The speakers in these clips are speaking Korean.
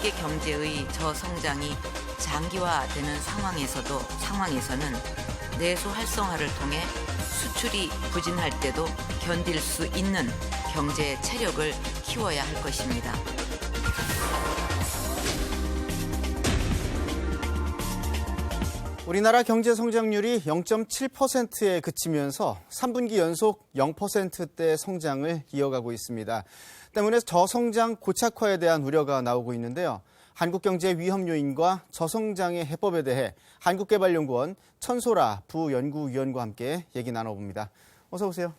세계 경제의 저성장이 장기화되는 상황에서는 내수 활성화를 통해 수출이 부진할 때도 견딜 수 있는 경제 체력을 키워야 할 것입니다. 우리나라 경제 성장률이 0.7%에 그치면서 3분기 연속 0%대 성장을 이어가고 있습니다. 때문에 저성장 고착화에 대한 우려가 나오고 있는데요. 한국경제 위험 요인과 저성장의 해법에 대해 한국개발연구원 천소라 부연구위원과 함께 얘기 나눠봅니다. 어서 오세요.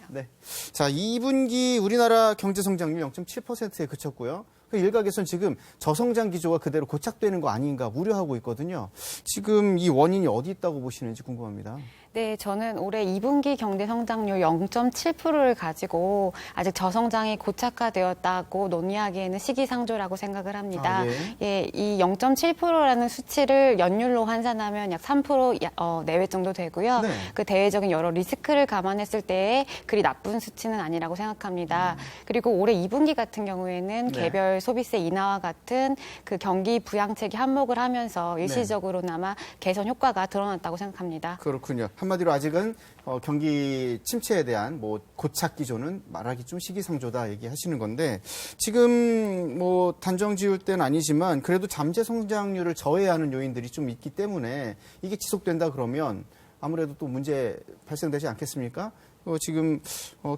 네. 자, 2분기 우리나라 경제 성장률 0.7%에 그쳤고요. 그 일각에서는 지금 저성장 기조가 그대로 고착되는 거 아닌가 우려하고 있거든요. 지금 이 원인이 어디 있다고 보시는지 궁금합니다. 네, 저는 올해 2분기 경제 성장률 0.7%를 가지고 아직 저성장이 고착화되었다고 논의하기에는 시기상조라고 생각을 합니다. 예, 이 0.7%라는 수치를 연율로 환산하면 약 3% 내외 정도 되고요. 네. 그 대외적인 여러 리스크를 감안했을 때 그리 나쁜 수치는 아니라고 생각합니다. 그리고 올해 2분기 같은 경우에는 네. 개별 소비세 인하와 같은 그 경기 부양책이 한몫을 하면서 일시적으로나마 개선 효과가 드러났다고 생각합니다. 그렇군요. 한마디로 아직은 경기 침체에 대한 고착 기조는 말하기 좀 시기상조다 얘기하시는 건데 지금 단정 지을 때는 아니지만 그래도 잠재 성장률을 저해하는 요인들이 좀 있기 때문에 이게 지속된다 그러면 아무래도 또 문제 발생되지 않겠습니까? 지금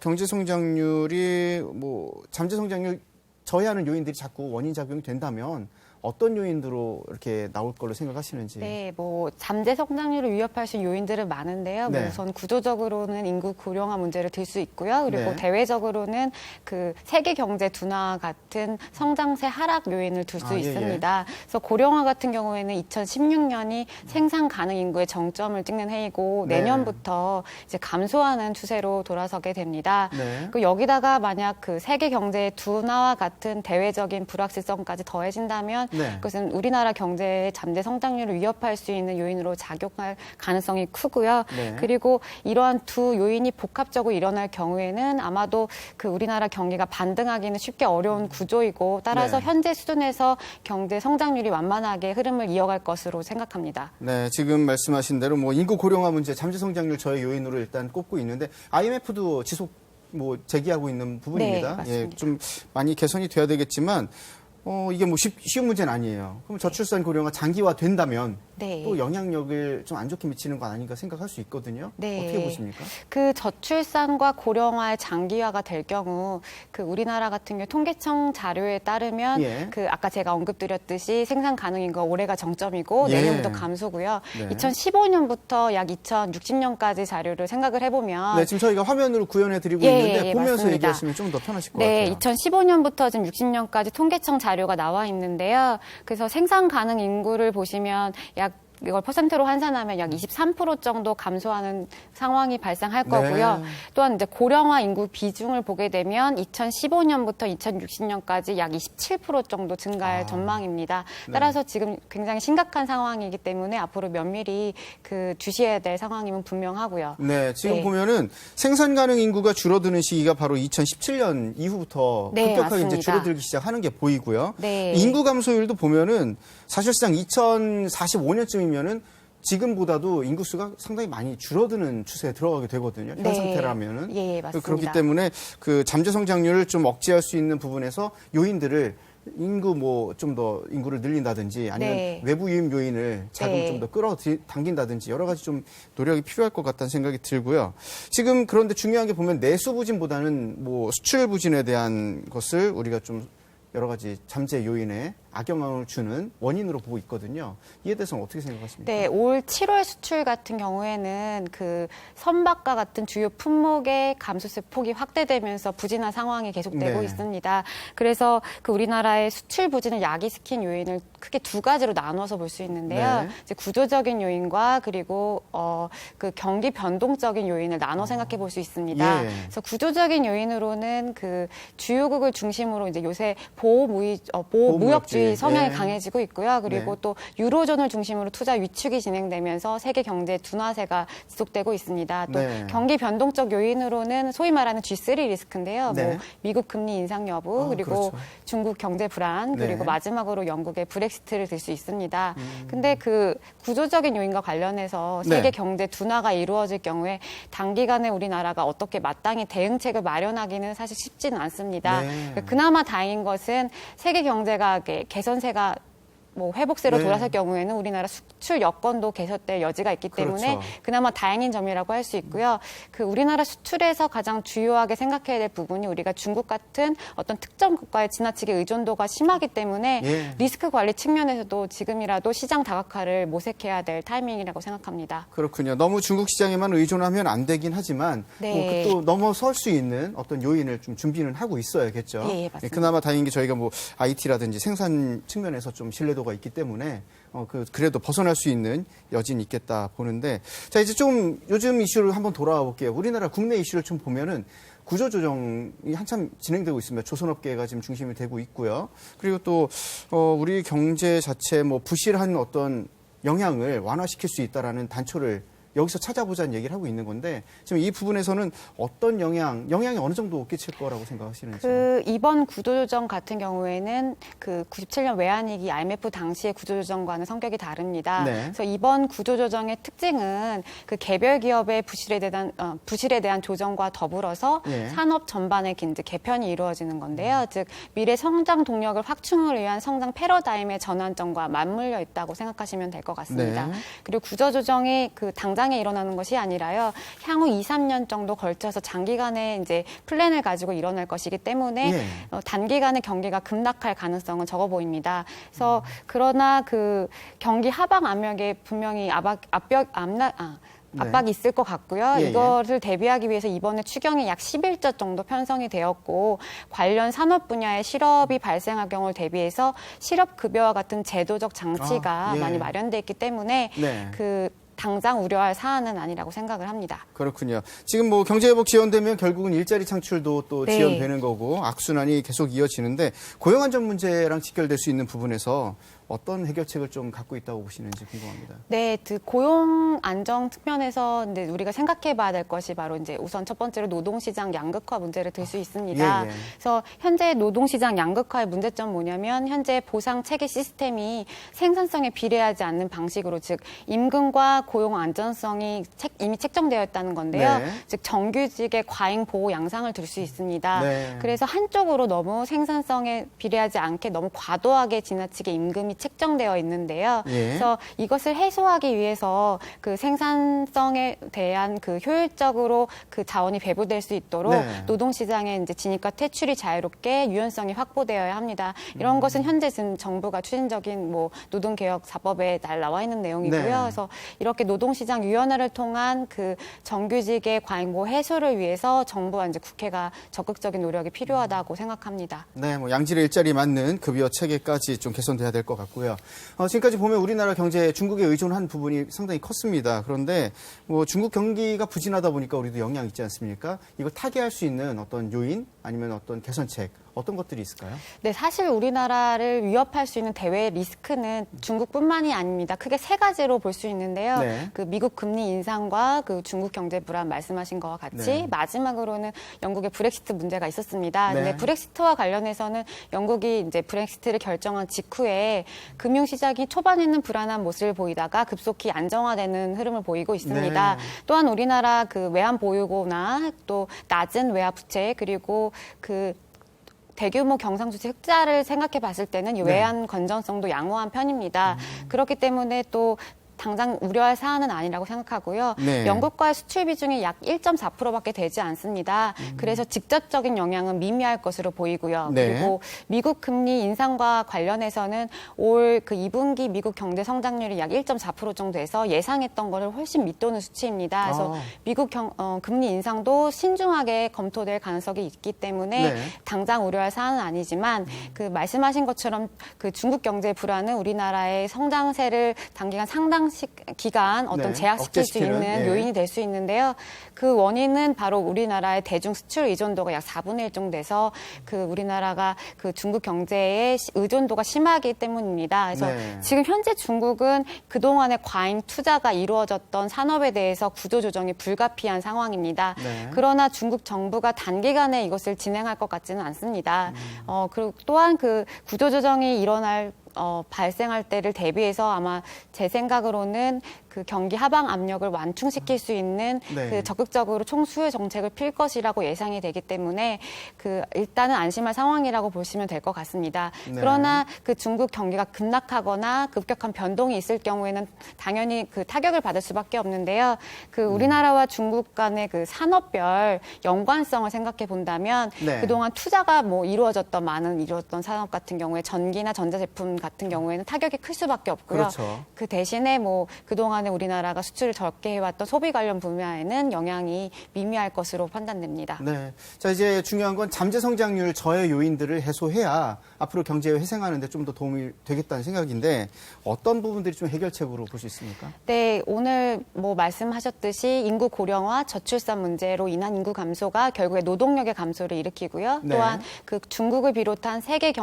경제 성장률이 잠재 성장률 저해하는 요인들이 자꾸 원인 작용이 된다면 어떤 요인으로 이렇게 나올 걸로 생각하시는지. 네, 잠재 성장률을 위협할 수 있는 요인들은 많은데요. 네. 우선 구조적으로는 인구 고령화 문제를 들 수 있고요. 그리고 네. 대외적으로는 그 세계 경제 둔화 같은 성장세 하락 요인을 둘 수 있습니다. 그래서 고령화 같은 경우에는 2016년이 생산 가능 인구의 정점을 찍는 해이고 네. 내년부터 이제 감소하는 추세로 돌아서게 됩니다. 네. 그 여기다가 만약 그 세계 경제의 둔화와 같은 대외적인 불확실성까지 더해진다면 네. 그것은 우리나라 경제의 잠재 성장률을 위협할 수 있는 요인으로 작용할 가능성이 크고요. 네. 그리고 이러한 두 요인이 복합적으로 일어날 경우에는 아마도 그 우리나라 경기가 반등하기는 쉽게 어려운 구조이고 따라서 네. 현재 수준에서 경제 성장률이 완만하게 흐름을 이어갈 것으로 생각합니다. 네, 지금 말씀하신 대로 인구 고령화 문제, 잠재 성장률 저해 요인으로 일단 꼽고 있는데 IMF도 지속 제기하고 있는 부분입니다. 네, 맞습니다. 예, 좀 많이 개선이 돼야 되겠지만 이게 쉬운 문제는 아니에요. 그럼 저출산 고령화 장기화 된다면 네. 또 영향력을 좀 안 좋게 미치는 건 아닌가 생각할 수 있거든요. 네. 어떻게 보십니까? 그 저출산과 고령화의 장기화가 될 경우 그 우리나라 같은 경우 통계청 자료에 따르면 예. 그 아까 제가 언급드렸듯이 생산 가능 인구가 올해가 정점이고 예. 내년부터 감소고요. 네. 2015년부터 약 2060년까지 자료를 생각을 해보면 네, 지금 저희가 화면으로 구현해 드리고 예, 있는데 예, 보면서 맞습니다. 얘기하시면 좀 더 편하실 것 네, 같아요. 2015년부터 지금 60년까지 통계청 자료가 나와 있는데요. 그래서 생산 가능 인구를 보시면 이걸 퍼센트로 환산하면 약 23% 정도 감소하는 상황이 발생할 거고요. 네. 또한 이제 고령화 인구 비중을 보게 되면 2015년부터 2060년까지 약 27% 정도 증가할 전망입니다. 따라서 지금 굉장히 심각한 상황이기 때문에 앞으로 면밀히 주시해야 될 상황임은 분명하고요. 네, 지금 네. 보면은 생산 가능 인구가 줄어드는 시기가 바로 2017년 이후부터 네, 급격하게 이제 맞습니다. 줄어들기 시작하는 게 보이고요. 네. 인구 감소율도 보면은 사실상 2045년쯤이면은 지금보다도 인구수가 상당히 많이 줄어드는 추세에 들어가게 되거든요. 현 네. 상태라면은. 예, 맞습니다. 그렇기 때문에 그 잠재 성장률을 좀 억제할 수 있는 부분에서 요인들을 좀 더 인구를 늘린다든지 아니면 네. 외부 유입 요인을 자금 네. 좀 더 끌어당긴다든지 여러 가지 좀 노력이 필요할 것 같다는 생각이 들고요. 지금 그런데 중요한 게 보면 내수 부진보다는 수출 부진에 대한 것을 우리가 좀 여러 가지 잠재 요인에 악영향을 주는 원인으로 보고 있거든요. 이에 대해서는 어떻게 생각하십니까? 네, 올 7월 수출 같은 경우에는 그 선박과 같은 주요 품목의 감소세 폭이 확대되면서 부진한 상황이 계속되고 네. 있습니다. 그래서 그 우리나라의 수출 부진을 야기시킨 요인을 크게 두 가지로 나눠서 볼 수 있는데요. 네. 이제 구조적인 요인과 그리고 그 경기 변동적인 요인을 나눠 생각해 볼 수 있습니다. 예. 그래서 구조적인 요인으로는 그 주요국을 중심으로 이제 요새 보호무역주의 미국주의 성향이 예. 강해지고 있고요. 그리고 네. 또 유로존을 중심으로 투자 위축이 진행되면서 세계 경제 둔화세가 지속되고 있습니다. 또 네. 경기 변동적 요인으로는 소위 말하는 G3 리스크인데요. 네. 뭐 미국 금리 인상 여부, 그리고 그렇죠. 중국 경제 불안, 그리고 네. 마지막으로 영국의 브렉시트를 들 수 있습니다. 근데 그 구조적인 요인과 관련해서 세계 네. 경제 둔화가 이루어질 경우에 단기간에 우리나라가 어떻게 마땅히 대응책을 마련하기는 사실 쉽지는 않습니다. 네. 그나마 다행인 것은 세계 경제가 개선세가 뭐 회복세로 네. 돌아설 경우에는 우리나라 수출 여건도 개선될 여지가 있기 때문에 그렇죠. 그나마 다행인 점이라고 할 수 있고요. 그 우리나라 수출에서 가장 주요하게 생각해야 될 부분이 우리가 중국 같은 어떤 특정 국가에 지나치게 의존도가 심하기 때문에 예. 리스크 관리 측면에서도 지금이라도 시장 다각화를 모색해야 될 타이밍이라고 생각합니다. 그렇군요. 너무 중국 시장에만 의존하면 안 되긴 하지만 네. 또 넘어설 수 있는 어떤 요인을 좀 준비는 하고 있어야겠죠. 예, 맞습니다. 그나마 다행인 게 저희가 뭐 IT라든지 생산 측면에서 좀 신뢰도가 있기 때문에 그래도 벗어날 수 있는 여진이 있겠다 보는데, 자 이제 좀 요즘 이슈를 한번 돌아와 볼게요. 우리나라 국내 이슈를 좀 보면은 구조조정이 한참 진행되고 있습니다. 조선업계가 지금 중심이 되고 있고요. 그리고 또 우리 경제 자체 뭐 부실한 어떤 영향을 완화시킬 수 있다라는 단초를 여기서 찾아보자는 얘기를 하고 있는 건데, 지금 이 부분에서는 어떤 영향이 어느 정도 끼칠 거라고 생각하시는지. 그 이번 구조조정 같은 경우에는 그 97년 외환위기 IMF 당시의 구조조정과는 성격이 다릅니다. 네. 그래서 이번 구조조정의 특징은 그 개별 기업의 부실에 대한 조정과 더불어서 예. 산업 전반의 이제 개편이 이루어지는 건데요. 즉 미래 성장 동력을 확충을 위한 성장 패러다임의 전환점과 맞물려 있다고 생각하시면 될 것 같습니다. 네. 그리고 구조조정이 그 당장에 일어나는 것이 아니라요. 향후 2, 3년 정도 걸쳐서 장기간의 이제 플랜을 가지고 일어날 것이기 때문에 예. 단기간에 경기가 급락할 가능성은 적어 보입니다. 그래서 그러나 그 경기 하방 압력에 분명히 압박이 있을 것 같고요. 예, 예. 이거를 대비하기 위해서 이번에 추경이 약 11조 정도 편성이 되었고, 관련 산업 분야의 실업이 발생할 경우를 대비해서 실업급여와 같은 제도적 장치가 예. 많이 마련돼 있기 때문에 네. 그 당장 우려할 사안은 아니라고 생각을 합니다. 그렇군요. 지금 뭐 경제회복 지원되면 결국은 일자리 창출도 또 네. 지원되는 거고 악순환이 계속 이어지는데, 고용 안전 문제랑 직결될 수 있는 부분에서 어떤 해결책을 좀 갖고 있다고 보시는지 궁금합니다. 네, 그 고용 안정 측면에서 이제 우리가 생각해봐야 될 것이 바로 이제 우선 첫 번째로 노동시장 양극화 문제를 들 수 있습니다. 예, 예. 그래서 현재 노동시장 양극화의 문제점 뭐냐면 현재 보상 체계 시스템이 생산성에 비례하지 않는 방식으로, 즉 임금과 고용 안전성이 이미 책정되어 있다는 건데요. 네. 즉 정규직의 과잉 보호 양상을 들 수 있습니다. 네. 그래서 한쪽으로 너무 생산성에 비례하지 않게 너무 과도하게 지나치게 임금이 책정되어 있는데요. 예. 그래서 이것을 해소하기 위해서 그 생산성에 대한 그 효율적으로 그 자원이 배분될 수 있도록 네. 노동시장의 이제 진입과 퇴출이 자유롭게 유연성이 확보되어야 합니다. 이런 것은 현재 지금 정부가 추진적인 뭐 노동개혁 4법에 잘 나와 있는 내용이고요. 네. 그래서 이렇게 노동시장 유연화를 통한 그 정규직의 과잉보 해소를 위해서 정부와 이제 국회가 적극적인 노력이 필요하다고 생각합니다. 네, 뭐 양질의 일자리 맞는 급여 체계까지 좀 개선돼야 될 것 같고요. 지금까지 보면 우리나라 경제에 중국에 의존한 부분이 상당히 컸습니다. 그런데 뭐 중국 경기가 부진하다 보니까 우리도 영향이 있지 않습니까? 이걸 타개할 수 있는 어떤 요인 아니면 어떤 개선책, 어떤 것들이 있을까요? 네, 사실 우리나라를 위협할 수 있는 대외 리스크는 중국뿐만이 아닙니다. 크게 세 가지로 볼 수 있는데요. 네. 그 미국 금리 인상과 그 중국 경제 불안 말씀하신 것과 같이 네. 마지막으로는 영국의 브렉시트 문제가 있었습니다. 네. 근데 브렉시트와 관련해서는 영국이 이제 브렉시트를 결정한 직후에 금융시장이 초반에는 불안한 모습을 보이다가 급속히 안정화되는 흐름을 보이고 있습니다. 네. 또한 우리나라 그 외환 보유고나 또 낮은 외화 부채, 그리고 그 대규모 경상수지 흑자를 생각해 봤을 때는 이 네. 외환 건전성도 양호한 편입니다. 그렇기 때문에 또 당장 우려할 사안은 아니라고 생각하고요. 네. 영국과의 수출 비중이 약 1.4%밖에 되지 않습니다. 그래서 직접적인 영향은 미미할 것으로 보이고요. 네. 그리고 미국 금리 인상과 관련해서는 올 그 2분기 미국 경제 성장률이 약 1.4% 정도 돼서 예상했던 것을 훨씬 밑도는 수치입니다. 그래서 미국 금리 인상도 신중하게 검토될 가능성이 있기 때문에 네. 당장 우려할 사안은 아니지만 그 말씀하신 것처럼 그 중국 경제 불안은 우리나라의 성장세를 단기간 상당 기간 어떤 네, 제약시킬 수 억제시키는, 있는 예. 요인이 될 수 있는데요. 그 원인은 바로 우리나라의 대중 수출 의존도가 약 4분의 1 정도 돼서 그 우리나라가 그 중국 경제의 의존도가 심하기 때문입니다. 그래서 네. 지금 현재 중국은 그동안의 과잉 투자가 이루어졌던 산업에 대해서 구조조정이 불가피한 상황입니다. 네. 그러나 중국 정부가 단기간에 이것을 진행할 것 같지는 않습니다. 그리고 또한 그 구조조정이 발생할 때를 대비해서 아마 제 생각으로는 그 경기 하방 압력을 완충시킬 수 있는 네. 그 적극적으로 총수요 정책을 필 것이라고 예상이 되기 때문에 그 일단은 안심할 상황이라고 보시면 될 것 같습니다. 네. 그러나 그 중국 경기가 급락하거나 급격한 변동이 있을 경우에는 당연히 그 타격을 받을 수밖에 없는데요. 그 우리나라와 중국 간의 그 산업별 연관성을 생각해 본다면 네. 그동안 투자가 이루어졌던 산업 같은 경우에 전기나 전자제품 같은 경우에는 타격이 클 수밖에 없고요. 그렇죠. 그 대신에 그동안에 우리나라가 수출을 적게 해왔던 소비 관련 분야에는 영향이 미미할 것으로 판단됩니다. 네. 자, 이제 중요한 건 잠재 성장률 저해 요인들을 해소해야 앞으로 경제 회생하는 데 좀 더 도움이 되겠다는 생각인데 어떤 부분들이 좀 해결책으로 볼 수 있습니까? 네, 오늘 말씀하셨듯이 인구 고령화, 저출산 문제로 인한 인구 감소가 결국에 노동력의 감소를 일으키고요. 네. 또한 그 중국을 비롯한 세계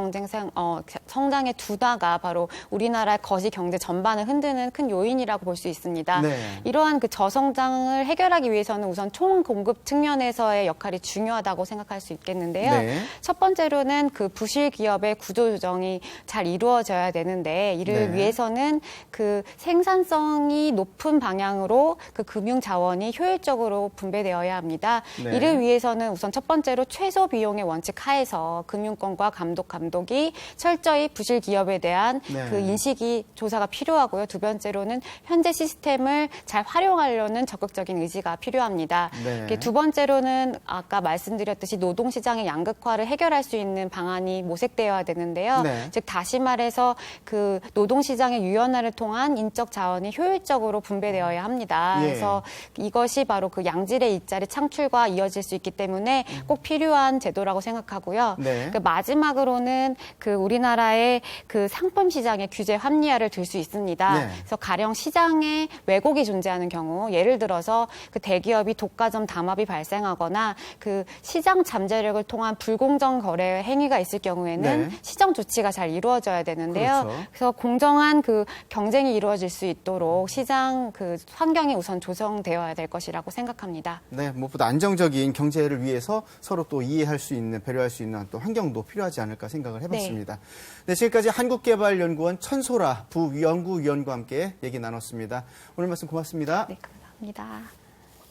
성장의 둔화가 바로 우리나라의 거시 경제 전반을 흔드는 큰 요인이라고 볼 수 있습니다. 네. 이러한 그 저성장을 해결하기 위해서는 우선 총공급 측면에서의 역할이 중요하다고 생각할 수 있겠는데요. 네. 첫 번째로는 그 부실 기업의 구조 조정이 잘 이루어져야 되는데 이를 네. 위해서는 그 생산성이 높은 방향으로 그 금융 자원이 효율적으로 분배되어야 합니다. 네. 이를 위해서는 우선 첫 번째로 최소 비용의 원칙 하에서 금융권과 감독이 철저히 부실 기업에 대한 네. 그 인식이 조사가 필요하고요. 두 번째로는 현재 시스템을 잘 활용하려는 적극적인 의지가 필요합니다. 네. 두 번째로는 아까 말씀드렸듯이 노동시장의 양극화를 해결할 수 있는 방안이 모색되어야 되는데요. 네. 즉 다시 말해서 그 노동시장의 유연화를 통한 인적 자원이 효율적으로 분배되어야 합니다. 예. 그래서 이것이 바로 그 양질의 일자리 창출과 이어질 수 있기 때문에 꼭 필요한 제도라고 생각하고요. 네. 그 마지막으로는 그 우리나라의 그 상품 시장의 규제 합리화를 들 수 있습니다. 네. 그래서 가령 시장에 왜곡이 존재하는 경우, 예를 들어서 그 대기업이 독과점 담합이 발생하거나 그 시장 잠재력을 통한 불공정 거래 행위가 있을 경우에는 네. 시정 조치가 잘 이루어져야 되는데요. 그렇죠. 그래서 공정한 그 경쟁이 이루어질 수 있도록 시장 그 환경이 우선 조성되어야 될 것이라고 생각합니다. 네, 무엇보다 안정적인 경제를 위해서 서로 또 이해할 수 있는, 배려할 수 있는 또 환경도 필요하지 않을까 생각을 해봤습니다. 네, 지금까지 한국개발연구원 천소라 부연구위원과 함께 얘기 나눴습니다. 오늘 말씀 고맙습니다. 네, 감사합니다.